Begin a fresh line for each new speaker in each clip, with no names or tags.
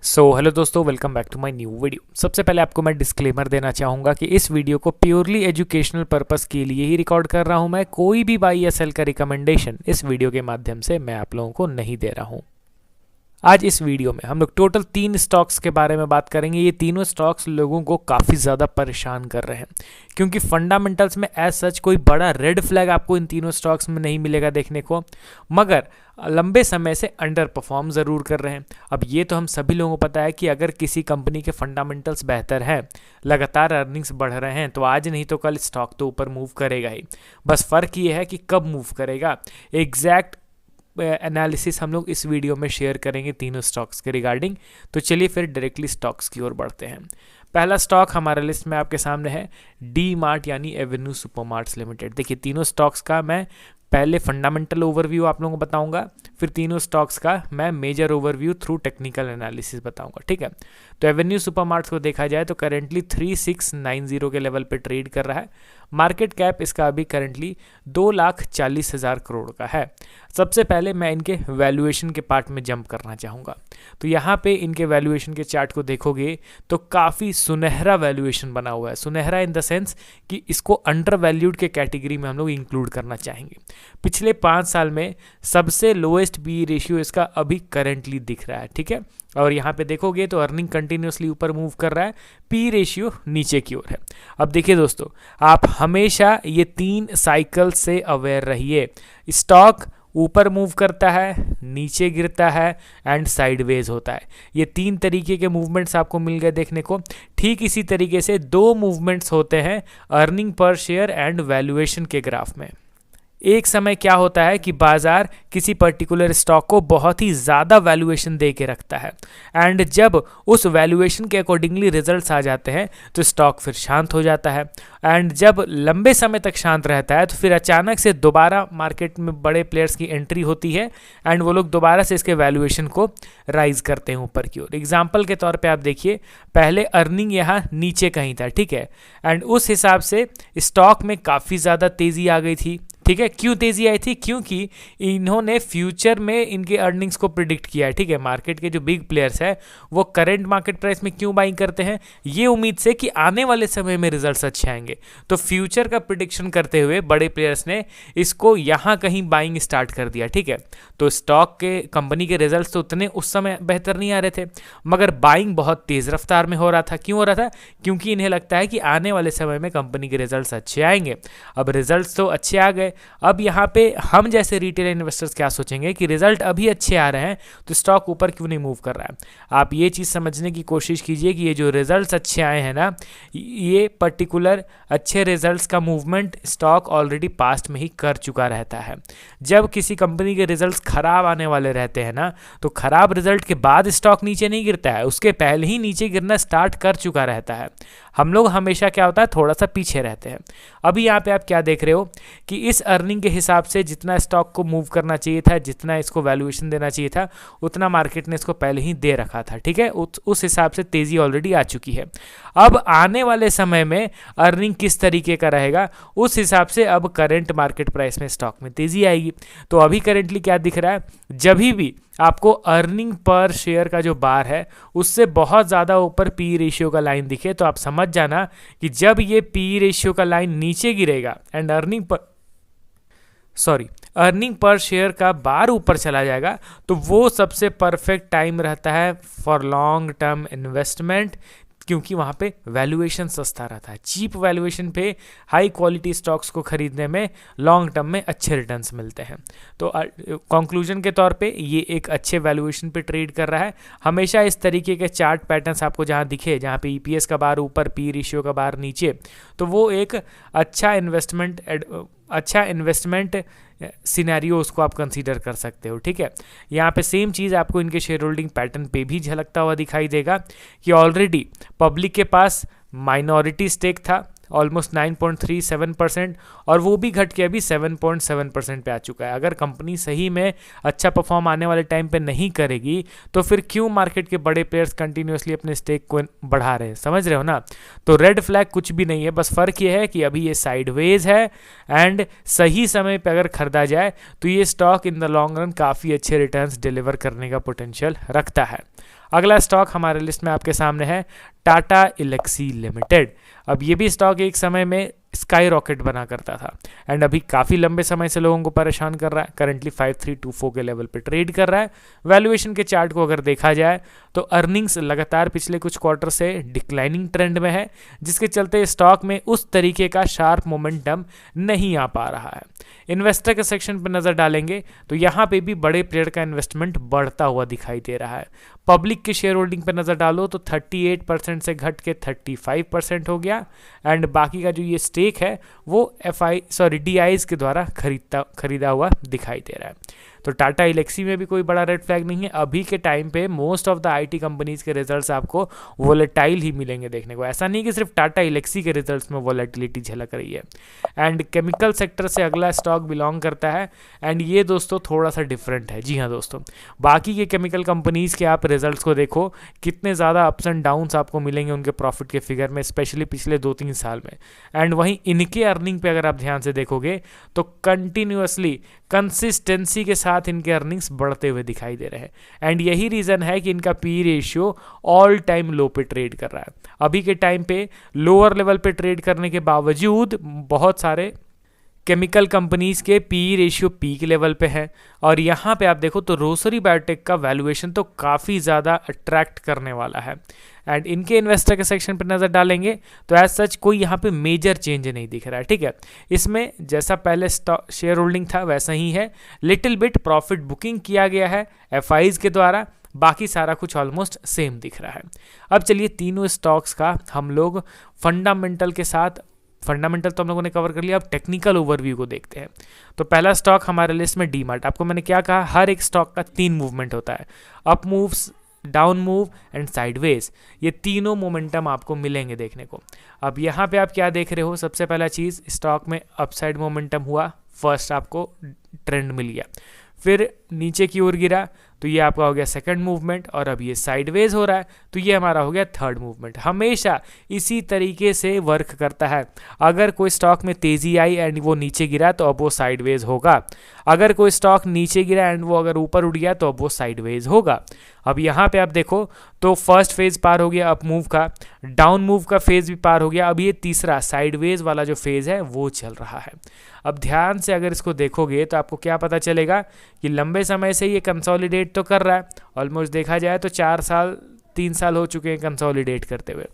Hello दोस्तों, welcome back to my new video. सबसे पहले आपको मैं डिस्क्लेमर देना चाहूँगा कि इस वीडियो को प्योरली एजुकेशनल पर्पस के लिए ही रिकॉर्ड कर रहा हूँ। मैं कोई भी बाई या सेल का रिकमेंडेशन इस वीडियो के माध्यम से मैं आप लोगों को नहीं दे रहा हूँ। आज इस वीडियो में हम लोग टोटल 3 स्टॉक्स के बारे में बात करेंगे। ये तीनों स्टॉक्स लोगों को काफ़ी ज़्यादा परेशान कर रहे हैं, क्योंकि फंडामेंटल्स में एज सच कोई बड़ा रेड फ्लैग आपको इन तीनों स्टॉक्स में नहीं मिलेगा देखने को, मगर लंबे समय से अंडर परफॉर्म ज़रूर कर रहे हैं। अब ये तो हम सभी लोगों को पता है कि अगर किसी कंपनी के फंडामेंटल्स बेहतर हैं, लगातार अर्निंग्स बढ़ रहे हैं, तो आज नहीं तो कल स्टॉक तो ऊपर मूव करेगा ही। बस फ़र्क ये है कि कब मूव करेगा। एग्जैक्ट एनालिसिस हम लोग इस वीडियो में शेयर करेंगे तीनों स्टॉक्स के रिगार्डिंग। तो चलिए फिर डायरेक्टली स्टॉक्स की ओर बढ़ते हैं। पहला स्टॉक हमारे लिस्ट में आपके सामने है डी मार्ट यानी एवेन्यू सुपरमार्ट्स लिमिटेड। देखिए, तीनों स्टॉक्स का मैं पहले फंडामेंटल ओवरव्यू आप लोगों को बताऊंगा, फिर तीनों स्टॉक्स का मैं major overview through technical analysis बताऊंगा, ठीक है। तो एवेन्यू सुपरमार्ट्स को देखा जाए तो करेंटली 3690 के लेवल पे ट्रेड कर रहा है। मार्केट कैप इसका अभी करेंटली 2,40,000 करोड़ का है। सबसे पहले मैं इनके वैल्यूएशन के पार्ट में जंप करना चाहूँगा। तो यहाँ पे इनके वैल्यूएशन के चार्ट को देखोगे तो काफ़ी सुनहरा वैल्यूएशन बना हुआ है। सुनहरा इन द सेंस कि इसको अंडर वैल्यूड के कैटेगरी में हम लोग इंक्लूड करना चाहेंगे। पिछले 5 साल में सबसे लोएस्ट पी रेशियो इसका अभी करेंटली दिख रहा है, ठीक है। और यहाँ पे देखोगे तो अर्निंग कंटिन्यूसली ऊपर मूव कर रहा है, पी रेशियो नीचे की ओर है। अब देखिए दोस्तों, आप हमेशा ये 3 साइकिल से अवेयर रहिए। स्टॉक ऊपर मूव करता है, नीचे गिरता है एंड साइडवेज होता है। ये 3 तरीके के मूवमेंट्स आपको मिल गए देखने को। ठीक इसी तरीके से 2 मूवमेंट्स होते हैं earning per share and valuation के ग्राफ में। एक समय क्या होता है कि बाजार किसी पर्टिकुलर स्टॉक को बहुत ही ज़्यादा वैल्यूएशन दे के रखता है, एंड जब उस वैल्यूएशन के अकॉर्डिंगली रिजल्ट्स आ जाते हैं तो स्टॉक फिर शांत हो जाता है। एंड जब लंबे समय तक शांत रहता है तो फिर अचानक से दोबारा मार्केट में बड़े प्लेयर्स की एंट्री होती है एंड वो लोग दोबारा से इसके वैल्यूएशन को राइज करते हैं ऊपर की ओर। एग्जाम्पल के तौर पर आप देखिए, पहले अर्निंग यहाँ नीचे कहीं था, ठीक है, एंड उस हिसाब से स्टॉक में काफ़ी ज़्यादा तेज़ी आ गई थी, ठीक है। क्यों तेजी आई थी? क्योंकि इन्होंने फ्यूचर में इनके अर्निंग्स को प्रिडिक्ट किया है, ठीक है। मार्केट के जो बिग प्लेयर्स हैं वो करंट मार्केट प्राइस में क्यों बाइंग करते हैं? ये उम्मीद से कि आने वाले समय में रिजल्ट्स अच्छे आएंगे। तो फ्यूचर का प्रिडिक्शन करते हुए बड़े प्लेयर्स ने इसको यहाँ कहीं बाइंग स्टार्ट कर दिया, ठीक है। तो स्टॉक के कंपनी के रिजल्ट्स तो उतने उस समय बेहतर नहीं आ रहे थे, मगर बाइंग बहुत तेज़ रफ्तार में हो रहा था। क्यों हो रहा था? क्योंकि इन्हें लगता है कि आने वाले समय में कंपनी के रिजल्ट्स अच्छे आएंगे। अब रिजल्ट्स तो अच्छे आ गए। अब यहाँ पे हम जैसे रिटेल इन्वेस्टर्स क्या सोचेंगे कि रिजल्ट अभी अच्छे आ रहे हैं तो स्टॉक ऊपर क्यों नहीं मूव कर रहा है। आप ये चीज़ समझने की कोशिश कीजिए कि ये जो रिजल्ट्स अच्छे आए हैं ना, ये पर्टिकुलर अच्छे रिजल्ट्स का मूवमेंट स्टॉक ऑलरेडी पास्ट में ही कर चुका रहता है। जब किसी कंपनी के रिजल्ट्स खराब आने वाले रहते हैं ना, तो खराब रिजल्ट के बाद स्टॉक नीचे नहीं गिरता है, उसके पहले ही नीचे गिरना स्टार्ट कर चुका रहता है। हम लोग हमेशा क्या होता है, थोड़ा सा पीछे रहते हैं। अभी यहाँ पे आप क्या देख रहे हो कि इस अर्निंग के हिसाब से जितना स्टॉक को मूव करना चाहिए था, जितना इसको वैल्यूएशन देना चाहिए था, उतना मार्केट ने इसको पहले ही दे रखा था, ठीक है। उस हिसाब से तेज़ी ऑलरेडी आ चुकी है। अब आने वाले समय में अर्निंग किस तरीके का रहेगा, उस हिसाब से अब करंट मार्केट प्राइस में स्टॉक में तेज़ी आएगी। तो अभी करेंटली क्या दिख रहा है, जब भी आपको अर्निंग पर शेयर का जो बार है उससे बहुत ज़्यादा ऊपर पी रेशियो का लाइन दिखे, तो आप समझ जाना कि जब ये पी रेशियो का लाइन नीचे गिरेगा एंड अर्निंग पर शेयर का बार ऊपर चला जाएगा, तो वो सबसे परफेक्ट टाइम रहता है फॉर लॉन्ग टर्म इन्वेस्टमेंट, क्योंकि वहाँ पे वैल्यूएशन सस्ता रहता है। चीप वैल्यूएशन पे हाई क्वालिटी स्टॉक्स को खरीदने में लॉन्ग टर्म में अच्छे रिटर्न्स मिलते हैं। तो कंक्लूजन के तौर पे ये एक अच्छे वैल्यूएशन पे ट्रेड कर रहा है। हमेशा इस तरीके के चार्ट पैटर्न्स आपको जहाँ दिखे, जहाँ पे ईपीएस का बार ऊपर, पी रेशियो का बार नीचे, तो वो एक अच्छा इन्वेस्टमेंट सिनेरियो उसको आप कंसीडर कर सकते हो, ठीक है। यहाँ पे सेम चीज़ आपको इनके शेयर होल्डिंग पैटर्न पे भी झलकता हुआ दिखाई देगा कि ऑलरेडी पब्लिक के पास माइनॉरिटी स्टेक था, ऑलमोस्ट 9.37%, और वो भी घट के अभी 7.7% पे आ चुका है। अगर कंपनी सही में अच्छा परफॉर्म आने वाले टाइम पे नहीं करेगी तो फिर क्यों मार्केट के बड़े प्लेयर्स कंटिन्यूसली अपने स्टेक को बढ़ा रहे हैं, समझ रहे हो ना। तो रेड फ्लैग कुछ भी नहीं है, बस फर्क ये है कि अभी ये साइडवेज है एंड सही समय पे अगर खरीदा जाए तो ये stock in the long run काफ़ी अच्छे रिटर्न्स डिलीवर करने का पोटेंशियल रखता है। अगला स्टॉक हमारे लिस्ट में आपके सामने है टाटा एल्क्सी लिमिटेड। अब ये भी स्टॉक एक समय में स्काई रॉकेट बना करता था एंड अभी काफ़ी लंबे समय से लोगों को परेशान कर रहा है। करंटली 5324 के लेवल पे ट्रेड कर रहा है। वैल्यूएशन के चार्ट को अगर देखा जाए तो अर्निंग्स लगातार पिछले कुछ क्वार्टर से डिक्लाइनिंग ट्रेंड में है, जिसके चलते स्टॉक में उस तरीके का शार्प मोमेंटम नहीं आ पा रहा है। इन्वेस्टर के सेक्शन पर नज़र डालेंगे तो यहाँ पे भी बड़े प्लेयर का इन्वेस्टमेंट बढ़ता हुआ दिखाई दे रहा है। पब्लिक के शेयर होल्डिंग पर नज़र डालो तो 38% से घट के 35% हो गया एंड बाकी का जो ये स्टेक है वो DIs के द्वारा खरीदा हुआ दिखाई दे रहा है। तो टाटा एल्क्सी में भी कोई बड़ा रेड फ्लैग नहीं है। अभी के टाइम पे most of the IT companies के रिजल्ट्स आपको वोलेटाइल ही मिलेंगे देखने को। ऐसा नहीं कि सिर्फ टाटा एल्क्सी के रिजल्ट्स में वोलेटिलिटी झलक रही है। एंड केमिकल सेक्टर से अगला स्टॉक बिलोंग करता है एंड ये दोस्तों थोड़ा सा डिफरेंट है। जी हाँ दोस्तों, बाकी के केमिकल कंपनीज के आप रिजल्ट्स को देखो, कितने ज़्यादा अप्स एंड डाउन्स आपको मिलेंगे उनके प्रॉफिट के फिगर में, स्पेशली पिछले 2-3 साल में। एंड वहीं इनके अर्निंग पे अगर आप ध्यान से देखोगे तो कंटिन्यूअसली कंसिस्टेंसी के साथ इनके अर्निंग्स बढ़ते हुए दिखाई दे रहे हैं एंड यही रीज़न है कि इनका पी रेशियो ऑल टाइम लो पे ट्रेड कर रहा है। अभी के टाइम पे लोअर लेवल पे ट्रेड करने के बावजूद बहुत सारे केमिकल कंपनीज के पी रेशियो पीक लेवल पे है और यहाँ पे आप देखो तो रोसरी बायोटेक का वैल्यूएशन तो काफ़ी ज़्यादा अट्रैक्ट करने वाला है एंड इनके इन्वेस्टर के सेक्शन पर नज़र डालेंगे तो एज सच कोई यहाँ पे मेजर चेंज नहीं दिख रहा है। ठीक है, इसमें जैसा पहले शेयर होल्डिंग था वैसा ही है, लिटिल बिट प्रॉफिट बुकिंग किया गया है FIs के द्वारा, बाकी सारा कुछ ऑलमोस्ट सेम दिख रहा है। अब चलिए तीनों स्टॉक्स का हम लोग फंडामेंटल तो हम लोगों ने कवर कर लिया, अब टेक्निकल ओवरव्यू को देखते हैं। तो पहला स्टॉक हमारे लिस्ट में डीमार्ट। आपको मैंने क्या कहा, हर एक स्टॉक का 3 मूवमेंट होता है, up moves, down move and sideways. ये तीनों मोमेंटम आपको मिलेंगे देखने को। अब यहाँ पे आप क्या देख रहे हो, सबसे पहला चीज़ स्टॉक में अपसाइड मोमेंटम हुआ, फर्स्ट आपको ट्रेंड मिल गया, फिर नीचे की ओर गिरा तो ये आपका हो गया सेकंड मूवमेंट और अब ये साइडवेज हो रहा है तो ये हमारा हो गया थर्ड मूवमेंट। हमेशा इसी तरीके से वर्क करता है। अगर कोई स्टॉक में तेज़ी आई एंड वो नीचे गिरा तो अब वो साइडवेज होगा, अगर कोई स्टॉक नीचे गिरा एंड वो अगर ऊपर उठ गया तो अब वो साइडवेज होगा। अब यहाँ पे आप देखो तो फर्स्ट फेज पार हो गया अप मूव का, डाउन मूव का फेज भी पार हो गया, अब ये तीसरा साइडवेज वाला जो फेज है वो चल रहा है। अब ध्यान से अगर इसको देखोगे तो आपको क्या पता चलेगा कि लंबे समय से ये कंसोलिडेट तो कर रहा है, ऑलमोस्ट देखा जाए तो 3 साल हो चुके हैं कंसोलिडेट करते हुए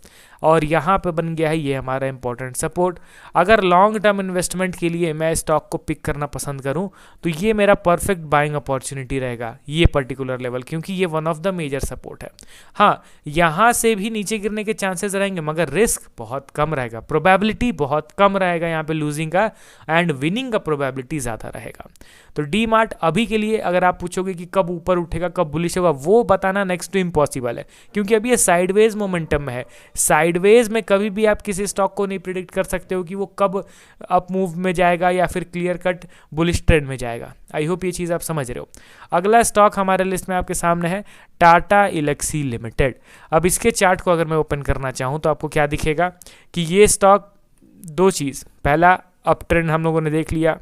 और यहाँ पे बन गया है ये हमारा इंपॉर्टेंट सपोर्ट। अगर लॉन्ग टर्म इन्वेस्टमेंट के लिए मैं स्टॉक को पिक करना पसंद करूँ तो ये मेरा परफेक्ट बाइंग अपॉर्चुनिटी रहेगा, ये पर्टिकुलर लेवल, क्योंकि ये one of the major support है। हाँ, यहाँ से भी नीचे गिरने के चांसेस रहेंगे मगर रिस्क बहुत कम रहेगा, प्रोबेबिलिटी बहुत कम रहेगा यहाँ पे लूजिंग का एंड विनिंग का प्रोबेबिलिटी ज़्यादा रहेगा। तो डीमार्ट अभी के लिए अगर आप पूछोगे कि कब ऊपर उठेगा कब बुलिश होगा, वो बताना नेक्स्ट टू इम्पॉसिबल है, क्योंकि अभी ये साइडवेज मोमेंटम में है। साइडवेज में कभी भी आप किसी स्टॉक को नहीं प्रिडिक्ट कर सकते हो कि वो कब अप मूव में जाएगा या फिर क्लियर कट बुलिश ट्रेंड में जाएगा। आई होप ये चीज़ आप समझ रहे हो। अगला स्टॉक हमारे लिस्ट में आपके सामने है टाटा एल्क्सी लिमिटेड। अब इसके चार्ट को अगर मैं ओपन करना चाहूँ तो आपको क्या दिखेगा कि ये स्टॉक 2 चीज़, पहला अप ट्रेंड हम लोगों ने देख लिया,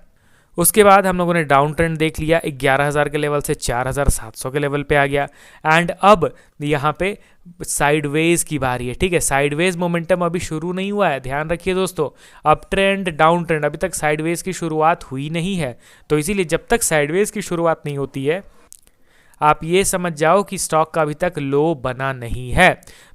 उसके बाद हम लोगों ने डाउन ट्रेंड देख लिया, 11,000 के लेवल से 4,700 के लेवल पे आ गया एंड अब यहाँ पे साइडवेज की बारी है। ठीक है, साइडवेज मोमेंटम अभी शुरू नहीं हुआ है, ध्यान रखिए दोस्तों, अप ट्रेंड डाउन ट्रेंड अभी तक साइडवेज की शुरुआत हुई नहीं है। तो इसीलिए जब तक साइडवेज की शुरुआत नहीं होती है आप ये समझ जाओ कि स्टॉक का अभी तक लो बना नहीं है।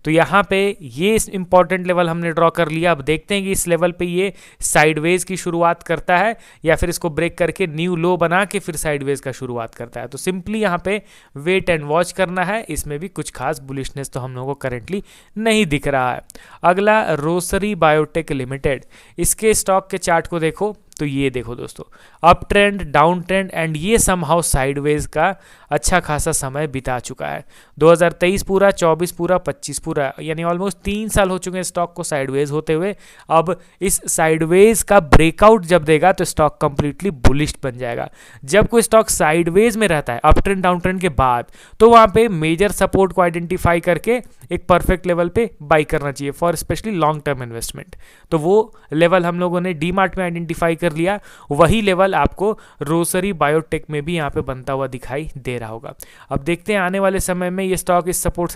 तो यहाँ पे ये इंपॉर्टेंट लेवल हमने ड्रॉ कर लिया। अब देखते हैं कि इस लेवल पे ये साइडवेज की शुरुआत करता है या फिर इसको ब्रेक करके न्यू लो बना के फिर साइडवेज का शुरुआत करता है। तो सिंपली यहाँ पे वेट एंड वॉच करना है, इसमें भी कुछ खास बुलिशनेस तो हम लोगों को करेंटली नहीं दिख रहा है। अगला रोसरी बायोटेक लिमिटेड, इसके स्टॉक के चार्ट को देखो तो ये देखो दोस्तों, up trend, down trend and ये समहाउ साइडवेज का अच्छा खासा समय बिता चुका है। 2023 पूरा, 24 पूरा, 25 पूरा, यानी ऑलमोस्ट 3 साल हो चुके हैं स्टॉक को साइडवेज होते हुए। अब इस साइडवेज का ब्रेकआउट जब देगा तो स्टॉक कंप्लीटली बुलिश बन जाएगा। जब कोई स्टॉक साइडवेज में रहता है अप ट्रेंड डाउन ट्रेंड के बाद, तो वहां पे मेजर सपोर्ट को आइडेंटिफाई करके एक परफेक्ट लेवल पे बाई करना चाहिए for specially long term investment. तो वो लेवल हम लोगों ने डीमार्ट में आइडेंटिफाई कर लिया, वही लेवल आपको रोसरी बायोटेक में भी यहाँ पे बनता हुआ दिखाई दे रहा होगा। अब देखते हैं आने वाले समय में ये स्टॉक इस सपोर्ट से